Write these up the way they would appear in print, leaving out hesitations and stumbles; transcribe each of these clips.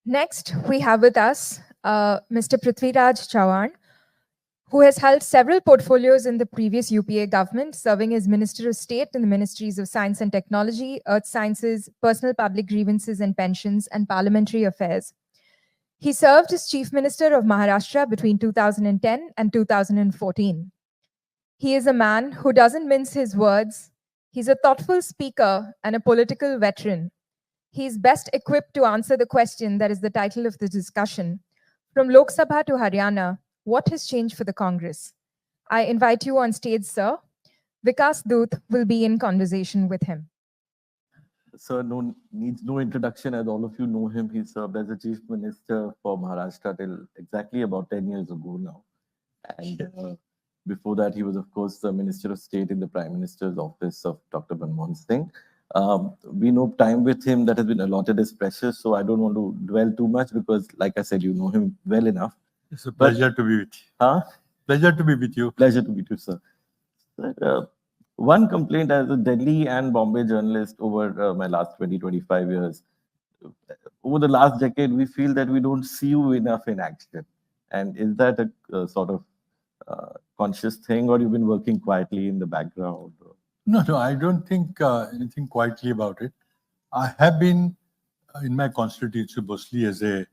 Next, we have with us Mr. Prithviraj Chavan, who has held several portfolios in the previous UPA government, serving as Minister of State in the Ministries of Science and Technology, Earth Sciences, Personal Public Grievances and Pensions, and Parliamentary Affairs. He served as Chief Minister of Maharashtra between 2010 and 2014. He is a man who doesn't mince his words. He's a thoughtful speaker and a political veteran. He is best equipped to answer the question that is the title of the discussion. From Lok Sabha to Haryana, what has changed for the Congress? I invite you on stage, sir. Vikas Dhoot will be in conversation with him. Sir needs no introduction, as all of you know him. He served as the Chief Minister for Maharashtra till exactly about 10 years ago now. And before that, he was, of course, the Minister of State in the Prime Minister's office of Dr. Reminiscing. We know time with him that has been allotted is precious, so I don't want to dwell too much because, like I said, you know him well enough. It's a pleasure to be with you. Huh? Pleasure to be with you. Pleasure to meet you, sir. One complaint as a Delhi and Bombay journalist over my last 20-25 years, over the last decade, we feel that we don't see you enough in action. And is that a sort of conscious thing, or you've been working quietly in the background? No, I don't think anything quietly about it. I have been in my constituency mostly as a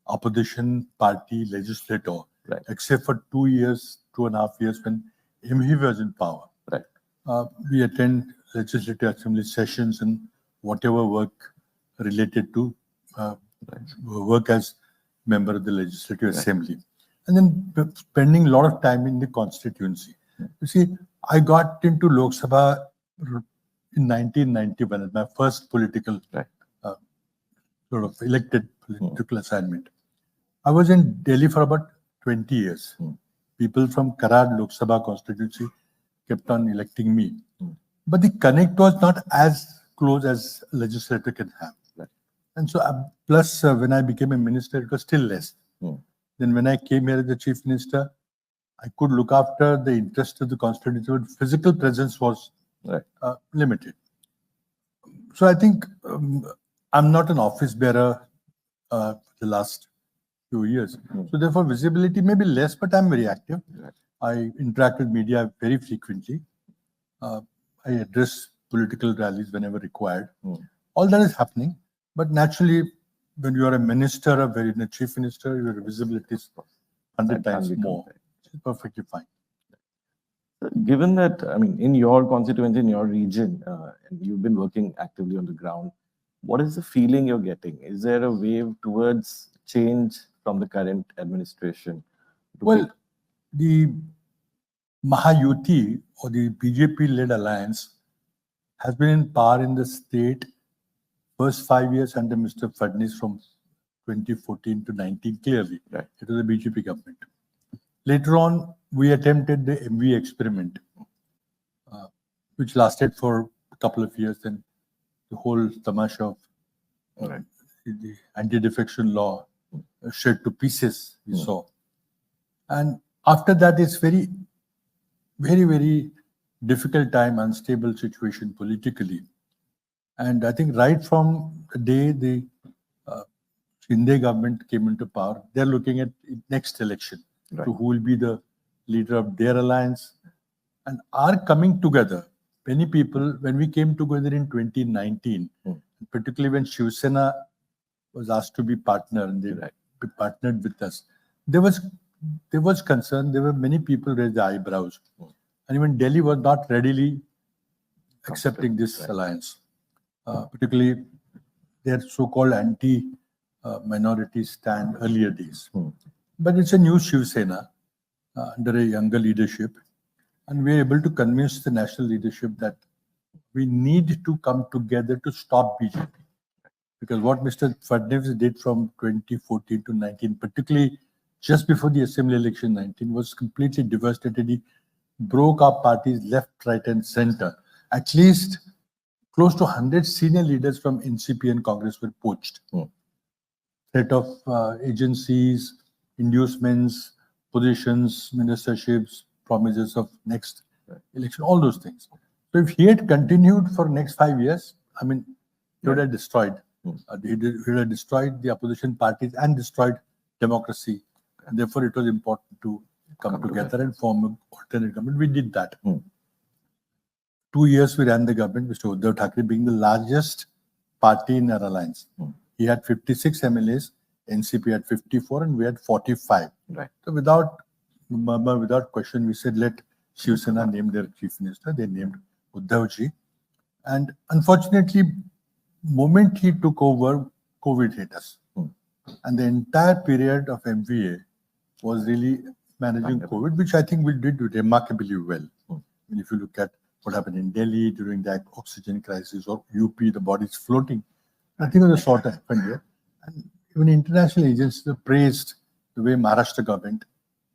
opposition party legislator, right, except for 2.5 years when MHP was in power. Right. We attend legislative assembly sessions and whatever work related to work as member of the legislative assembly. And then spending a lot of time in the constituency. You see, I got into Lok Sabha in 1991 as my first political sort of elected political assignment. I was in Delhi for about 20 years. People from Karad Lok Sabha constituency kept on electing me. But the connect was not as close as a legislator can have. And so, plus when I became a minister, it was still less. Then when I came here as the chief minister, I could look after the interest of the constituency, but physical presence was limited. So I think I'm not an office bearer the last few years. So therefore visibility may be less, but I'm very active. I interact with media very frequently. I address political rallies whenever required. All that is happening, but naturally, when you are a minister, a chief minister, your visibility is 100 times more. It's perfectly fine. Given that, I mean, in your constituency, in your region, and you've been working actively on the ground, what is the feeling you're getting? Is there a wave towards change from the current administration? Well, the Mahayuti or the BJP-led alliance has been in power in the state first 5 years under Mr. Fadnis from 2014 to 19 clearly. It was a BJP government. Later on, we attempted the MV experiment, which lasted for a couple of years. Then the whole tamasha of the anti-defection law shed to pieces, we saw. And after that, it's very, very difficult time, unstable situation politically. And I think right from the day the Shinde government came into power, they're looking at next election to who will be the leader of their alliance and are coming together. Many people, when we came together in 2019, particularly when Shiv Sena was asked to be partner and they partnered with us, there was concern. There were many people raised their eyebrows. And even Delhi was not readily accepting this alliance. Particularly their so-called anti-minority stand earlier days. But it's a new Shiv Sena under a younger leadership. And we're able to convince the national leadership that we need to come together to stop BJP. Because what Mr. Fadnis did from 2014 to 19, particularly just before the assembly election 19, was completely devastating. He broke our parties left, right, and center. At least close to 100 senior leaders from NCP and Congress were poached. Threat of agencies, inducements, positions, ministerships, promises of next election, all those things. So if he had continued for next 5 years, I mean, he would have destroyed He had destroyed the opposition parties and destroyed democracy. And therefore, it was important to come together and form an alternate government. We did that. 2 years we ran the government, Mr. Uddhav Thackeray being the largest party in our alliance. He had 56 MLAs, NCP had 54, and we had 45. Right. So without murmur, without question, we said, let Shiv Sena name their chief minister. They named Uddhavji. And unfortunately, moment he took over, COVID hit us. And the entire period of MVA was really managing COVID, which I think we did remarkably well. And if you look at what happened in Delhi during the oxygen crisis, or UP, the bodies floating, nothing of the sort happened here. And even international agencies have praised the way Maharashtra government.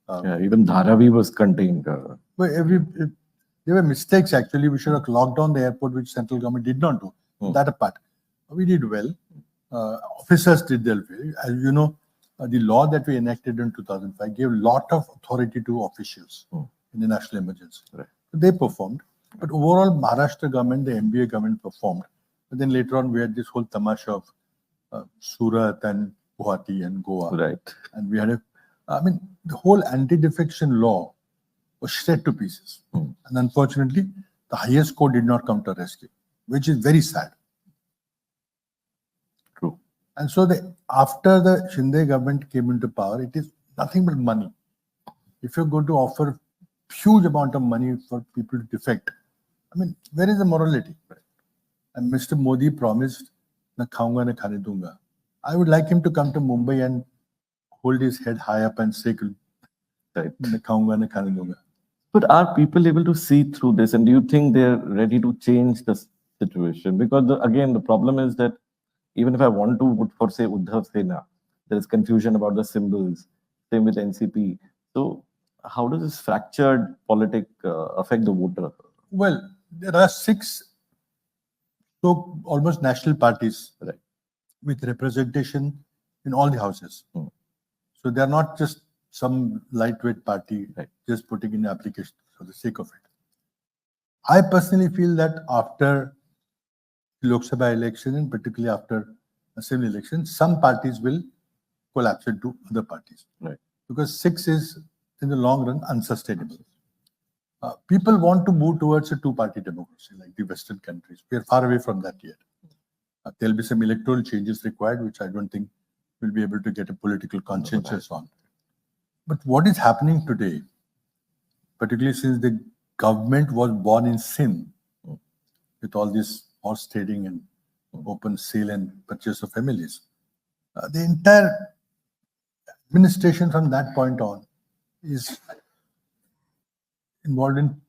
Even Dharavi was contained. There were mistakes actually. We should have locked down the airport, which central government did not do. That apart, we did well. Officers did their way. As you know, the law that we enacted in 2005 gave a lot of authority to officials in the national emergency. Right. They performed. But overall, Maharashtra government, the MBA government performed. But then later on, we had this whole tamasha of Surat and Guwahati and Goa. Right. And we had the whole anti-defection law was shred to pieces. And unfortunately, the highest court did not come to rescue, which is very sad. True. And so after the Shinde government came into power, it is nothing but money. If you're going to offer huge amount of money for people to defect, where is the morality? And Mr. Modi promised, na khaunga na khane dunga. I would like him to come to Mumbai and hold his head high up and say, Right. na khaunga na khane dunga. But are people able to see through this? And do you think they're ready to change the situation? Because again, the problem is that even if I want to vote for, say, Uddhav Sena, there is confusion about the symbols. Same with NCP. So how does this fractured politic affect the voter? Well, there are 6 almost national parties, right, with representation in all the houses. So they're not just some lightweight party, right, just putting in application for the sake of it. I personally feel that after the Lok Sabha election, and particularly after assembly election, some parties will collapse into other parties. Right. Because 6 is, in the long run, unsustainable. People want to move towards a 2-party democracy like the Western countries. We are far away from that yet. There'll be some electoral changes required, which I don't think we'll be able to get a political consensus on. But what is happening today, particularly since the government was born in sin, with all this horse trading and open sale and purchase of families, the entire administration from that point on is involved in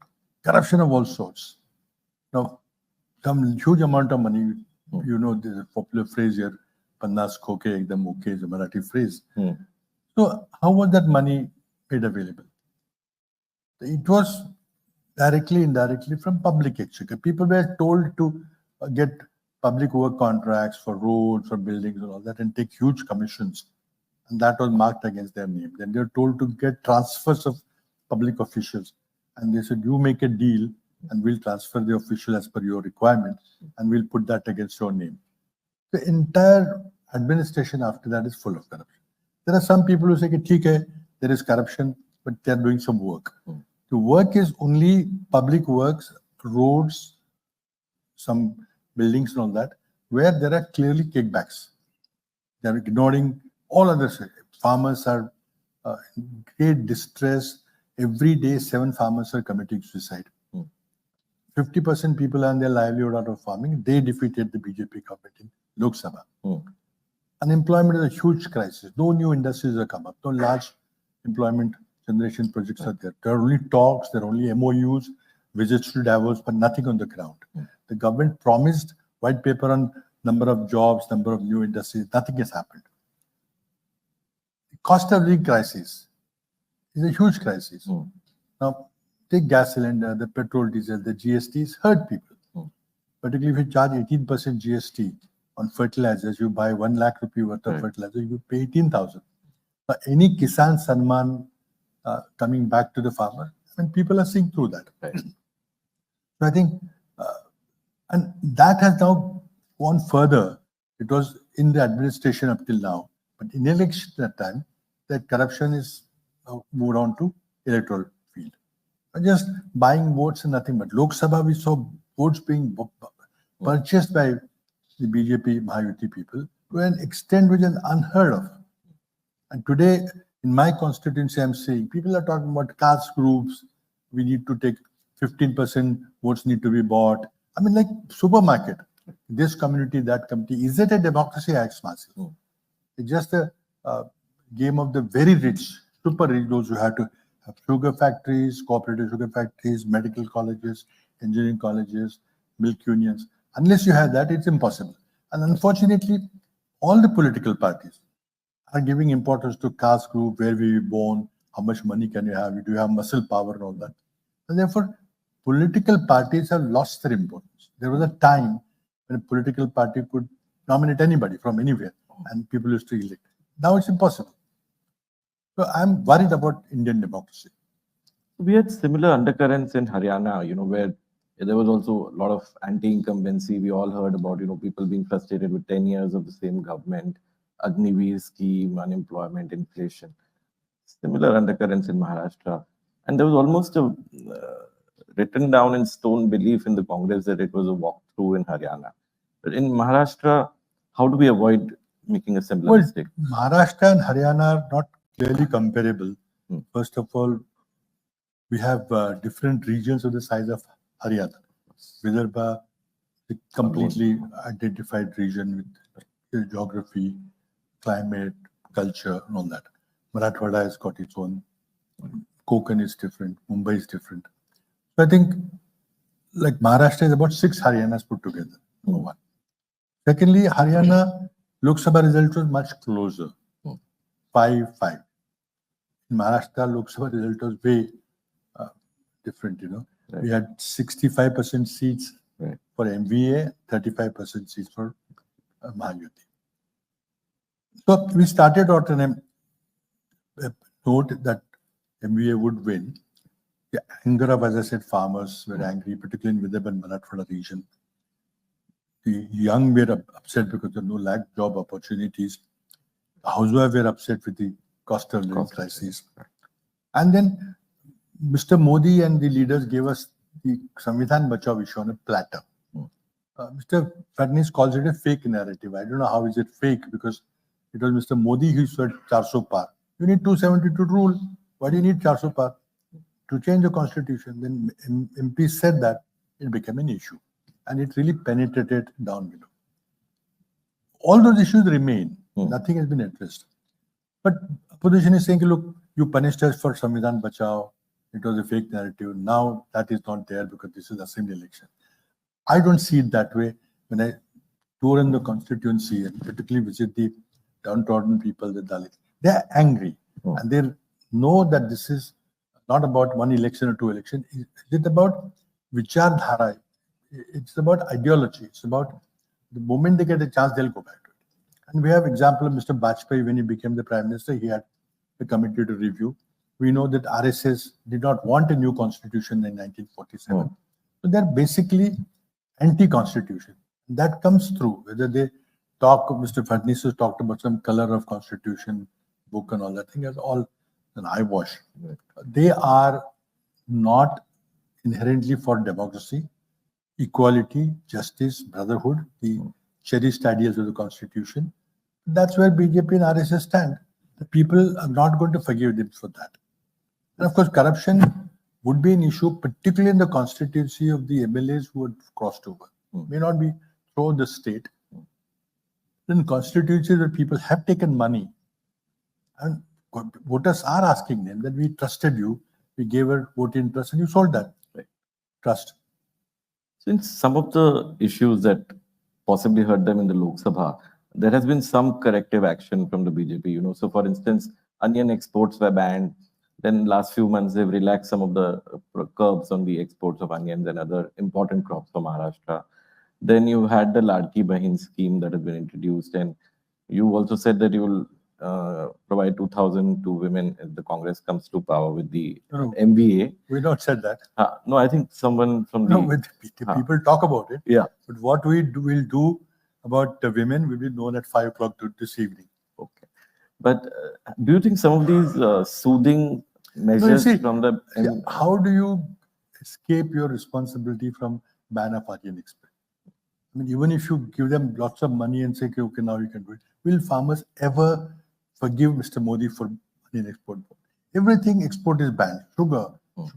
corruption of all sorts. Now, some huge amount of money, you know, there's a popular phrase here, "Pannas khoke ekdam okay" is a Marathi phrase. So, how was that money made available? It was directly, indirectly from public exchequer. People were told to get public work contracts for roads, for buildings and all that, and take huge commissions. And that was marked against their name. Then they were told to get transfers of public officials. And they said, you make a deal and we'll transfer the official as per your requirement and we'll put that against your name. The entire administration after that is full of corruption. There are some people who say, "Theek hai, there is corruption, but they're doing some work." The work is only public works, roads, some buildings and all that, where there are clearly kickbacks. They're ignoring all others. Farmers are in great distress. Every day, 7 farmers are committing suicide. 50% people earn their livelihood out of farming. They defeated the BJP government in Lok Sabha. Unemployment is a huge crisis. No new industries have come up. No large employment generation projects are there. There are only talks, there are only MOUs, visits to Davos, but nothing on the ground. The government promised white paper on number of jobs, number of new industries. Nothing has happened. The cost of living crisis is a huge crisis. Now, take gas cylinder, the petrol, diesel, the GSTs hurt people. Particularly if you charge 18% GST on fertilizers, you buy 1 lakh rupee worth of fertilizer, you pay 18,000. Now, any Kisan Sanman coming back to the farmer, and people are seeing through that. So I think, and that has now gone further It was in the administration up till now. But in election at that time, that corruption is moved on to electoral field. Just buying votes and nothing but. Lok Sabha, we saw votes being purchased by the BJP Mahayuti people to an extent which is unheard of. And today, in my constituency, I'm saying people are talking about caste groups. We need to take 15% votes need to be bought. I mean, like supermarket. This community, that community. Is it a democracy? I ask myself. It's just a game of the very rich, super rich, those who have to have sugar factories, cooperative sugar factories, medical colleges, engineering colleges, milk unions. Unless you have that, it's impossible. And unfortunately, all the political parties are giving importance to caste group, where we were born, how much money can you have, do you have muscle power and all that. And therefore, political parties have lost their importance. There was a time when a political party could nominate anybody from anywhere and people used to elect. Now it's impossible. So I'm worried about Indian democracy. We had similar undercurrents in Haryana, where there was also a lot of anti-incumbency. We all heard about, people being frustrated with 10 years of the same government, Agniveer scheme, unemployment, inflation. Similar undercurrents in Maharashtra. And there was almost a written down in stone belief in the Congress that it was a walkthrough in Haryana. But in Maharashtra, how do we avoid making a similar mistake? Maharashtra and Haryana are not clearly comparable. First of all, we have different regions of the size of Haryana. Vidarbha, a completely identified region with geography, climate, culture, and all that. Marathwada has got its own. Konkan is different. Mumbai is different. So I think, like Maharashtra is about 6 Haryanas put together. Number one. Secondly, Haryana Lok Sabha result was much closer. 5-5. In Maharashtra, Lok Sabha result was way different. Right. We had 65% seats for MVA, 35% seats for Mahayuti. So we started out on a note that MVA would win. The anger of, as I said, farmers were angry, particularly in Vidarbha and Marathwada region. The young were upset because there were no lack job opportunities. The housewives were upset with the cost of living crisis. And then Mr. Modi and the leaders gave us the Samvidhan Bachao issue on a platter. Mr. Fadnis calls it a fake narrative. I don't know how is it fake, because it was Mr. Modi who said 400 par. You need 270 to rule. Why do you need 400 par? To change the constitution. Then MP said that, it became an issue. And it really penetrated down below. All those issues remain. Nothing has been addressed. But opposition is saying, look, you punished us for Samvidhan Bachao. It was a fake narrative. Now that is not there because this is assembly election. I don't see it that way. When I tour in the constituency and particularly visit the downtrodden people, the Dalits, they are angry. And they know that this is not about one election or two elections. It's about vichardhara. It's about ideology. It's about the moment they get a chance, they'll go back to it. And we have example of Mr. Bajpayee. When he became the Prime Minister, he had a committee to review. We know that RSS did not want a new constitution in 1947. So they're basically anti-constitution. That comes through. Whether they talk, Mr. Fadnis has talked about some color of constitution book and all that thing, is all an eyewash. They are not inherently for democracy, equality, justice, brotherhood, the cherished ideals of the constitution. That's where BJP and RSS stand. The people are not going to forgive them for that. And of course, corruption would be an issue, particularly in the constituency of the MLAs who had crossed over. May not be throughout the state. In constituencies where people have taken money, and voters are asking them that we trusted you, we gave a vote in trust, and you sold that trust. Since some of the issues that possibly hurt them in the Lok Sabha, there has been some corrective action from the BJP. So for instance, onion exports were banned. Then last few months, they've relaxed some of the curbs on the exports of onions and other important crops from Maharashtra. Then you had the Ladki Bahin scheme that has been introduced. And you also said that you will provide 2,000 to women if the Congress comes to power with the MVA. We not said that. No, I think someone from the people talk about it. Yeah. But what we will do about the women will be known at 5 o'clock this evening. Okay. But do you think some of these soothing measures see, from the... how do you escape your responsibility from ban of Aryan export? I mean, even if you give them lots of money and say, okay, now you can do it, will farmers ever forgive Mr. Modi for Aryan export? Everything export is banned. Sugar,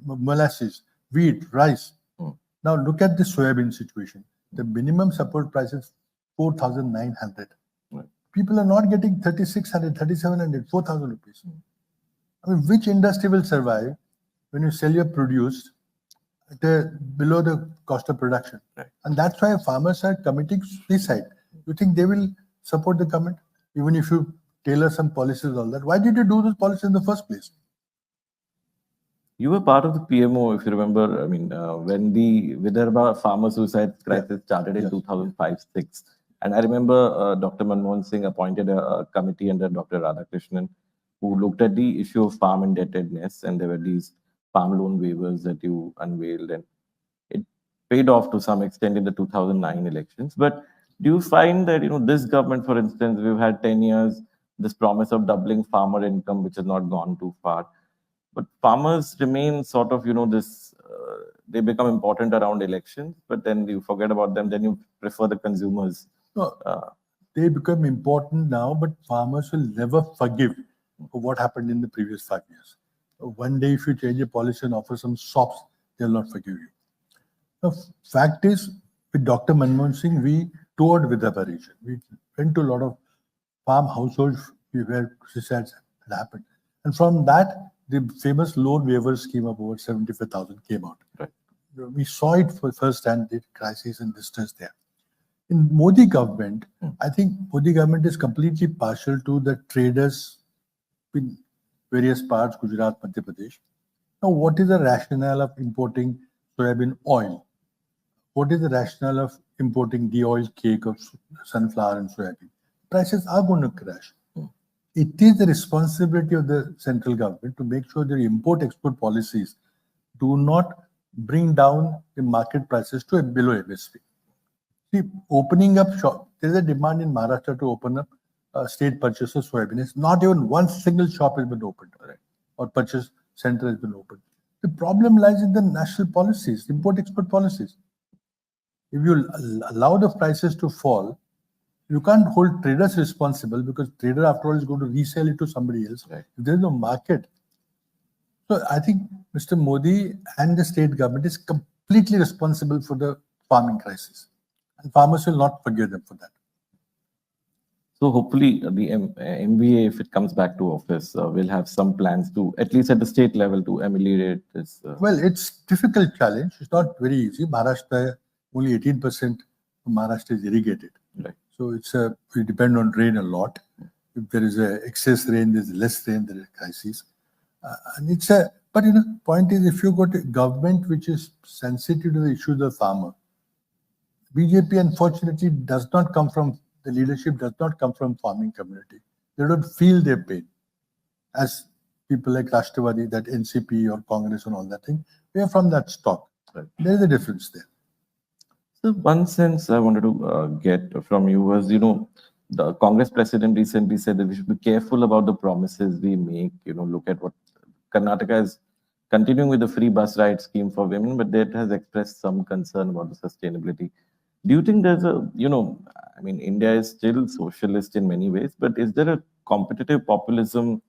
molasses, wheat, rice. Now look at the soybean situation. The minimum support price is 4,900. People are not getting 3,600, 3,700, 4,000 rupees. I mean, which industry will survive when you sell your produce at below the cost of production? Right. And that's why farmers are committing suicide. You think they will support the government? Even if you tailor some policies, all that. Why did you do those policies in the first place? You were part of the PMO, if you remember. I mean, when the Vidarbha farmer suicide crisis started in 2005-06. And I remember Dr. Manmohan Singh appointed a committee under Dr. Radhakrishnan who looked at the issue of farm indebtedness, and there were these farm loan waivers that you unveiled, and it paid off to some extent in the 2009 elections. But do you find that, this government, for instance, we've had 10 years, this promise of doubling farmer income, which has not gone too far. But farmers remain sort of, they become important around elections, but then you forget about them, then you prefer the consumers. No, they become important now, but farmers will never forgive for what happened in the previous 5 years. One day, if you change a policy and offer some sops, they'll not forgive you. The fact is, with Dr. Manmohan Singh, we toured Vidarbha region. We went to a lot of farm households where suicides had happened. And from that, the famous loan waiver scheme of over 75,000 came out. Right. We saw it for firsthand, the crisis and distress there. In Modi government, I think Modi government is completely partial to the traders in various parts, Gujarat, Madhya Pradesh. Now, what is the rationale of importing soybean oil? What is the rationale of importing the oil cake of sunflower and soybean? Prices are going to crash. It is the responsibility of the central government to make sure their import-export policies do not bring down the market prices to below MSP. See, opening up shop, there is a demand in Maharashtra to open up state purchase of soybean. Not even one single shop has been opened, right? Or purchase center has been opened. The problem lies in the national policies, import-export policies. If you allow the prices to fall, you can't hold traders responsible because trader, after all, is going to resell it to somebody else. Right. If there's no market. So I think Mr. Modi and the state government is completely responsible for the farming crisis. And farmers will not forgive them for that. So hopefully the MVA, if it comes back to office, will have some plans to, at least at the state level, to ameliorate this. Well, it's difficult challenge. It's not very easy. Maharashtra, only 18% of Maharashtra is irrigated. Right. So we depend on rain a lot. If there is excess rain, there's less rain, there is crisis. And but point is, if you got a government which is sensitive to the issues of farmer, BJP unfortunately does not come from, the leadership does not come from farming community. They don't feel their pain. As people like Rashtrapati, that NCP or Congress and all that thing, we are from that stock. Right. There is a difference there. So one sense I wanted to get from you was, the Congress president recently said that we should be careful about the promises we make. Look at what Karnataka is continuing with the free bus ride scheme for women, but that has expressed some concern about the sustainability. Do you think there's India is still socialist in many ways, but is there a competitive populism?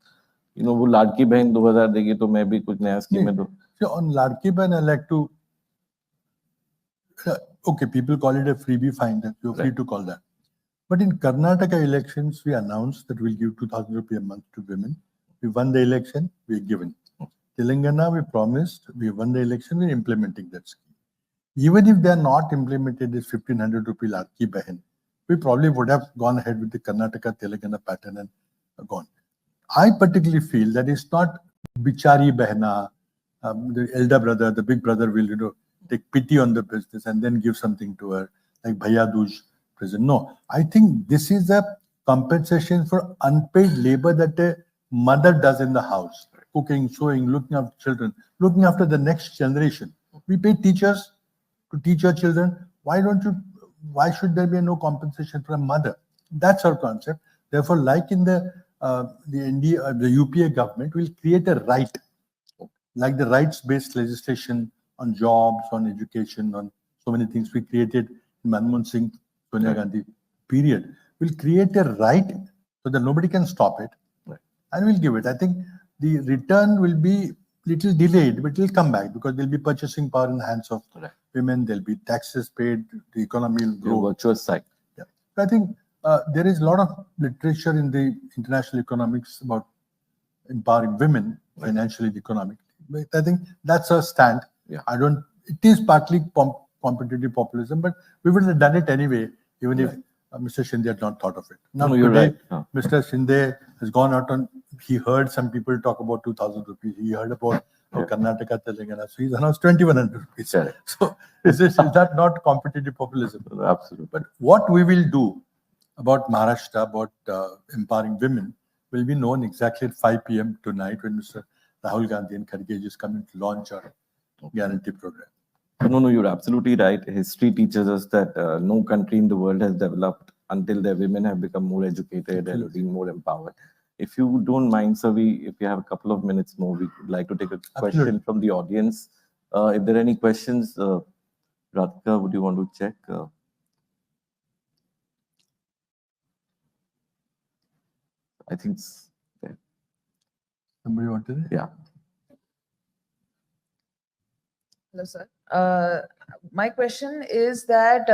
वो लाड़की बहन 2000 देगी तो मैं भी कुछ नया scheme में दूं. So on लाड़की बहन, I like to. Okay, people call it a freebie, fine, that you're free to call that. But in Karnataka elections, we announced that we'll give 2,000 rupees a month to women. We won the election, we're given. Telangana, we promised, we won the election, we're implementing that scheme. Even if they're not implemented this 1,500 rupee Ladki Bahin, we probably would have gone ahead with the Karnataka, Telangana pattern and gone. I particularly feel that it's not Bichari Behna, the elder brother, the big brother will, take pity on the business and then give something to her, like Bhaiya Dooj present. No, I think this is a compensation for unpaid labor that a mother does in the house. Cooking, sewing, looking after children, looking after the next generation. We pay teachers to teach our children. Why don't you why should there be no compensation for a mother? That's our concept. Therefore, like in the UPA government will create a right, like the rights-based legislation on jobs, on education, on so many things we created in Manmohan Singh, Sonia Gandhi period. We'll create a right so that nobody can stop it, and we'll give it. I think the return will be little delayed, but it will come back because there'll be purchasing power in the hands of women. There'll be taxes paid. The economy will grow. The virtuous cycle. Yeah. So I think there is a lot of literature in the international economics about empowering women financially and economically. But I think that's a stand. Yeah. It is partly competitive populism, but we would have done it anyway, even if Mr. Shinde had not thought of it. Now, you're today, right. Mr. Shinde has gone out he heard some people talk about 2,000 rupees. He heard about Karnataka, Telangana. So he's announced 2,100 rupees. So is that not competitive populism? Absolutely. But what we will do about Maharashtra, about empowering women, will be known exactly at 5 p.m. tonight when Mr. Rahul Gandhi and Kharge is coming to launch our guarantee program. No, you're absolutely right. History teaches us that no country in the world has developed until their women have become more educated and been more empowered. If you don't mind, sir, if you have a couple of minutes more, we would like to take a question from the audience. If there are any questions, Radhika, would you want to check? I think somebody wanted it? Yeah. Hello, sir. My question is that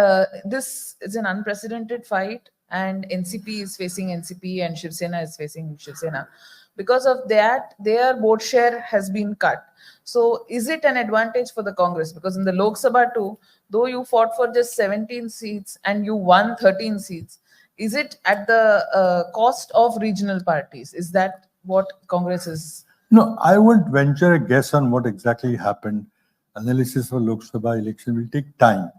this is an unprecedented fight, and NCP is facing NCP and Shiv Sena is facing Shiv Sena. Because of that, their vote share has been cut. So is it an advantage for the Congress? Because in the Lok Sabha too, though you fought for just 17 seats and you won 13 seats, is it at the cost of regional parties? Is that what Congress is? No, I won't venture a guess on what exactly happened. Analysis for Lok Sabha election will take time.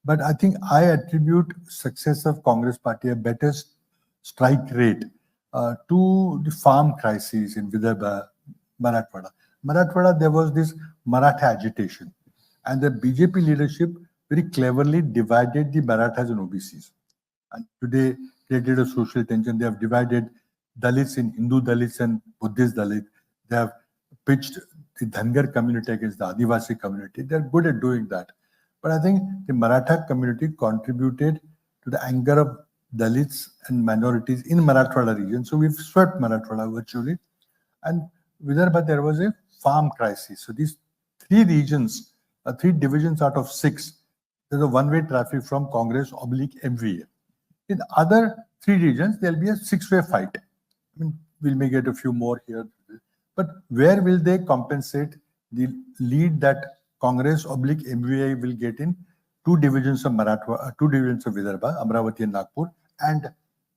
But I think I attribute success of Congress party, a better strike rate, to the farm crisis in Vidarbha, Marathwada. Marathwada, there was this Maratha agitation. And the BJP leadership very cleverly divided the Marathas and OBCs. And today, created a social tension. They have divided Dalits in Hindu Dalits and Buddhist Dalits. They have pitched the Dhangar community against the Adivasi community. They're good at doing that. But I think the Maratha community contributed to the anger of Dalits and minorities in Marathwada region. So we've swept Marathwada virtually. And Vidarbha, there was a farm crisis. So these three regions, 3 divisions out of 6, there's a one-way traffic from Congress / MVA. In other 3 regions, there'll be a 6-way fight. I mean, we may get a few more here. But where will they compensate the lead that Congress / MVA will get in 2 divisions of Marathwada, 2 divisions of Vidarbha, Amravati and Nagpur, and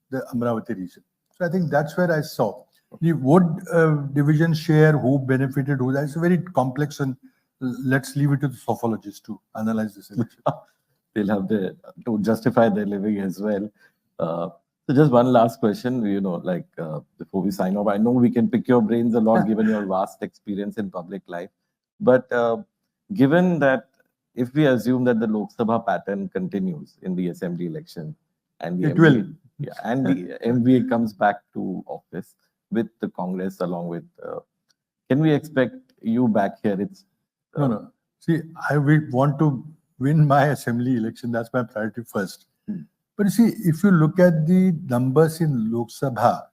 the Amravati region? So I think that's where I saw the vote division share, who benefited, who. That's very complex, and let's leave it to the sophologists to analyze this election. They'll have to justify their living as well. So just one last question, before we sign off. I know we can pick your brains a lot given your vast experience in public life. But given that, if we assume that the Lok Sabha pattern continues in the assembly election and the MVA comes back to office with the Congress along with, can we expect you back here? No. See, I want to win my assembly election. That's my priority first. But you see, if you look at the numbers in Lok Sabha,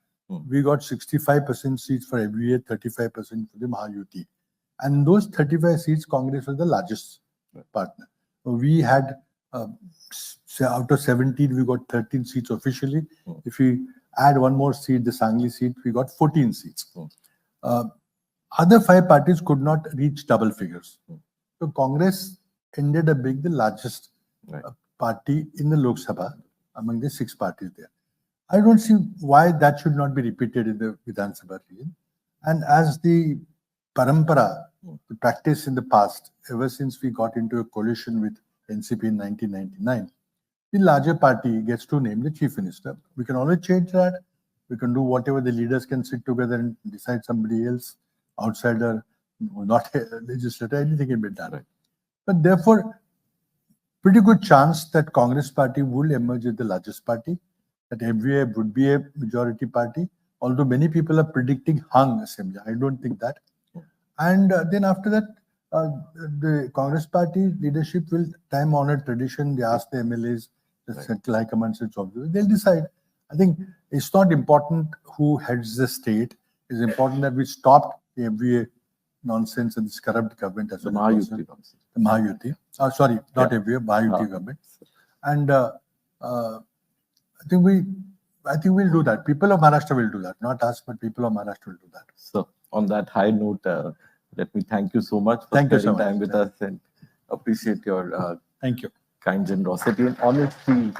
we got 65% seats for MVA, 35% for the Mahayuti. And those 35 seats, Congress was the largest partner. We had, out of 17, we got 13 seats officially. If we add one more seat, the Sangli seat, we got 14 seats. Other 5 parties could not reach double figures. So Congress ended up being the largest party in the Lok Sabha among the 6 parties there. I don't see why that should not be repeated in the Vidhan Sabha region. And as the parampara, the practice in the past, ever since we got into a coalition with NCP in 1999, the larger party gets to name the chief minister. We can always change that. We can do whatever. The leaders can sit together and decide somebody else, outsider, not a legislator, anything can be done. But therefore, pretty good chance that Congress party will emerge as the largest party, that MVA would be a majority party, although many people are predicting hung assembly. I don't think that. And then after that, the Congress party leadership will time-honored tradition. They ask the MLAs, the central high command sits observers. They'll decide. I think it's not important who heads the state. It's important that we stop the MVA nonsense and this corrupt government as The well. Mahayuti. The Mahayuti. Sorry, not MVA, Mahayuti government. And I think we'll do that. People of Maharashtra will do that. Not us, but people of Maharashtra will do that. So on that high note, let me thank you so much for Thank you so spending time much. with us and appreciate your Thank you. kind generosity and honesty